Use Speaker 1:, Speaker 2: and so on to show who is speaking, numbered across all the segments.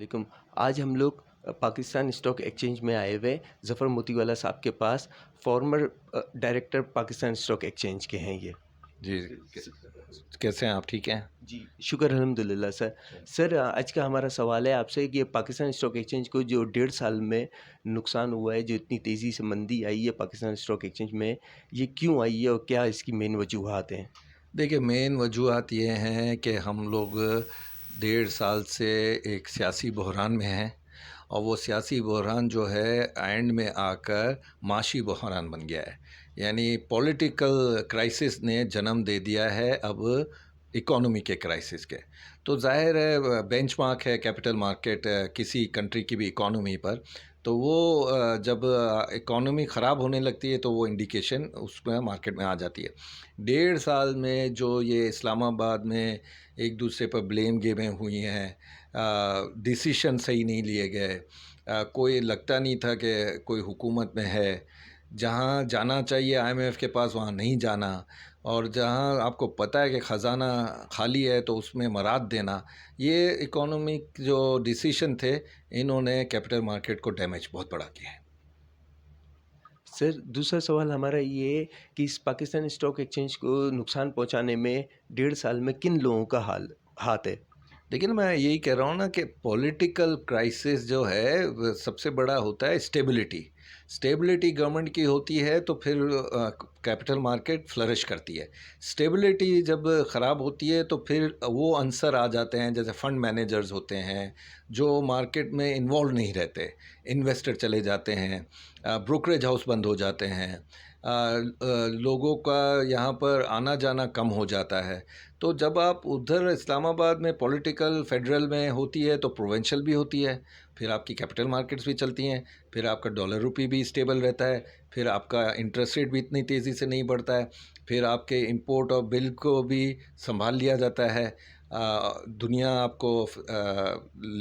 Speaker 1: वालेकुम। आज हम लोग पाकिस्तान स्टॉक एक्सचेंज में आए हुए हैं। ज़फ़र मोतीवाला साहब के पास former director Pakistan stock exchange के हैं ये।
Speaker 2: जी, कैसे हैं आप? ठीक हैं?
Speaker 1: जी, शुक्र अल्हम्दुलिल्लाह सर। सर आज का हमारा सवाल है आपसे कि पाकिस्तान स्टॉक एक्सचेंज को जो 1.5 साल में नुकसान हुआ है, जो इतनी तेज़ी से मंदी आई है पाकिस्तान स्टॉक एक्सचेंज में, ये क्यों आई है और क्या इसकी मेन वजूहात हैं?
Speaker 2: देखिए, मेन वजूहत ये हैं कि हम लोग 1.5 साल से एक सियासी बहरान में हैं और वो सियासी बहरान जो है एंड में आकर माशी बहरान बन गया है। यानी पॉलिटिकल क्राइसिस ने जन्म दे दिया है अब इकोनॉमी के क्राइसिस के। तो ज़ाहिर है बेंचमार्क है कैपिटल मार्केट किसी कंट्री की भी इकोनॉमी पर। तो वो जब इकोनॉमी ख़राब होने लगती है तो वो इंडिकेशन उसमें मार्केट में आ जाती है। 1.5 साल में जो ये इस्लामाबाद में एक दूसरे पर ब्लेम गेमें हुई हैं, डिसीशन सही नहीं लिए गए, कोई लगता नहीं था कि कोई हुकूमत में है, जहाँ जाना चाहिए आईएमएफ के पास वहाँ नहीं जाना, और जहाँ आपको पता है कि ख़जाना खाली है तो उसमें मराद देना, ये इकोनॉमिक जो डिसीशन थे इन्होंने कैपिटल मार्केट को डैमेज बहुत बड़ा किया है।
Speaker 1: सर दूसरा सवाल हमारा ये है कि इस पाकिस्तान स्टॉक एक्सचेंज को नुकसान पहुँचाने में 1.5 साल में किन लोगों का हाथ है?
Speaker 2: लेकिन मैं यही कह रहा हूँ ना कि पॉलिटिकल क्राइसिस जो है सबसे बड़ा होता है स्टेबिलिटी। स्टेबिलिटी गवर्नमेंट की होती है तो फिर कैपिटल मार्केट फ्लरिश करती है। स्टेबिलिटी जब ख़राब होती है तो फिर वो अनसर आ जाते हैं, जैसे फंड मैनेजर्स होते हैं जो मार्केट में इन्वॉल्व नहीं रहते, इन्वेस्टर चले जाते हैं, ब्रोकरेज हाउस बंद हो जाते हैं, लोगों का यहाँ पर आना जाना कम हो जाता है। तो जब आप उधर इस्लामाबाद में पॉलिटिकल फेडरल में होती है तो प्रोविंशियल भी होती है, फिर आपकी कैपिटल मार्केट्स भी चलती हैं, फिर आपका डॉलर रुपी भी स्टेबल रहता है, फिर आपका इंटरेस्ट रेट भी इतनी तेज़ी से नहीं बढ़ता है, फिर आपके इंपोर्ट और बिल को भी संभाल लिया जाता है। दुनिया आपको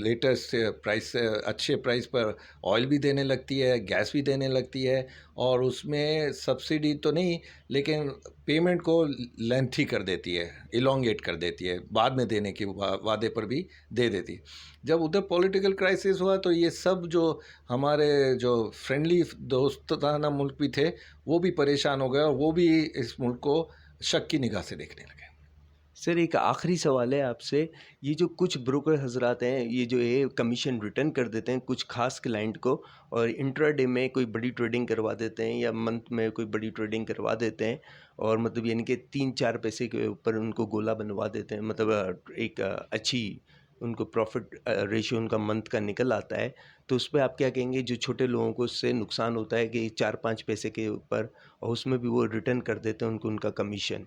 Speaker 2: लेटेस्ट प्राइस से अच्छे प्राइस पर ऑयल भी देने लगती है, गैस भी देने लगती है, और उसमें सब्सिडी तो नहीं लेकिन पेमेंट को लेंथी कर देती है, इलोंगेट कर देती है, बाद में देने के वादे पर भी दे देती है। जब उधर पॉलिटिकल क्राइसिस हुआ तो ये सब जो हमारे जो फ्रेंडली दोस्ताना मुल्क भी थे वो भी परेशान हो गए और वो भी इस मुल्क को शक की निगाह से देखने लगे।
Speaker 1: सर एक आखिरी सवाल है आपसे, ये जो कुछ ब्रोकर हज़रात हैं, ये जो है कमीशन रिटर्न कर देते हैं कुछ ख़ास क्लाइंट को और इंट्राडे में कोई बड़ी ट्रेडिंग करवा देते हैं या मंथ में कोई बड़ी ट्रेडिंग करवा देते हैं और मतलब यानी कि 3-4 पैसे के ऊपर उनको गोला बनवा देते हैं, मतलब एक अच्छी उनको प्रॉफ़िट रेशियो उनका मंथ का निकल आता है। तो उस पे आप क्या कहेंगे? जो छोटे लोगों को उससे नुकसान होता है कि 4-5 पैसे के ऊपर और उसमें भी वो रिटर्न कर देते हैं उनको उनका कमीशन।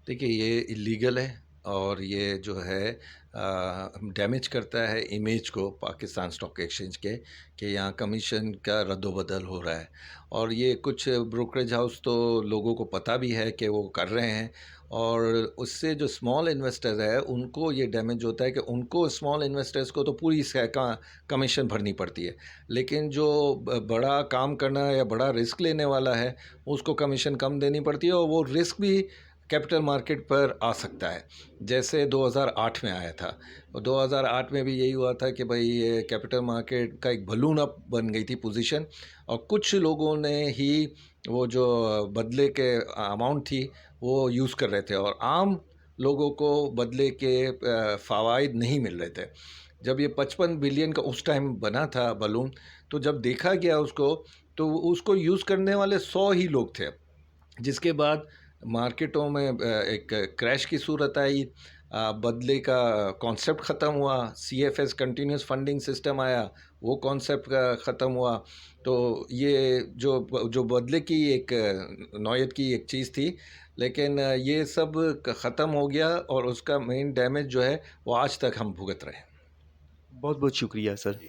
Speaker 2: देखिए, ये इलीगल है और ये जो है डैमेज करता है इमेज को पाकिस्तान स्टॉक एक्सचेंज के, कि यहाँ कमीशन का रद्दोबदल हो रहा है। और ये कुछ ब्रोकरेज हाउस तो लोगों को पता भी है कि वो कर रहे हैं, और उससे जो स्मॉल इन्वेस्टर है उनको ये डैमेज होता है कि उनको स्मॉल इन्वेस्टर्स को तो पूरी कमीशन भरनी पड़ती है, लेकिन जो बड़ा काम करना या बड़ा रिस्क लेने वाला है उसको कमीशन कम देनी पड़ती है, और वो रिस्क भी कैपिटल मार्केट पर आ सकता है। जैसे 2008 में आया था, और 2008 में भी यही हुआ था कि भाई ये कैपिटल मार्केट का एक बलून अप बन गई थी पोजीशन, और कुछ लोगों ने ही वो जो बदले के अमाउंट थी वो यूज़ कर रहे थे, और आम लोगों को बदले के फ़वाइद नहीं मिल रहे थे। जब ये 55 बिलियन का उस टाइम बना था बलून, तो जब देखा गया उसको, तो उसको यूज़ करने वाले 100 ही लोग थे। जिसके बाद मार्केटों में एक क्रैश की सूरत आई, बदले का कॉन्सेप्ट ख़त्म हुआ, सीएफएस कंटिन्यूस फंडिंग सिस्टम आया, वो कॉन्सेप्ट ख़त्म हुआ। तो ये जो बदले की एक नौयत की एक चीज़ थी, लेकिन ये सब ख़त्म हो गया और उसका मेन डैमेज जो है वो आज तक हम भुगत रहे हैं।
Speaker 1: बहुत बहुत शुक्रिया सर।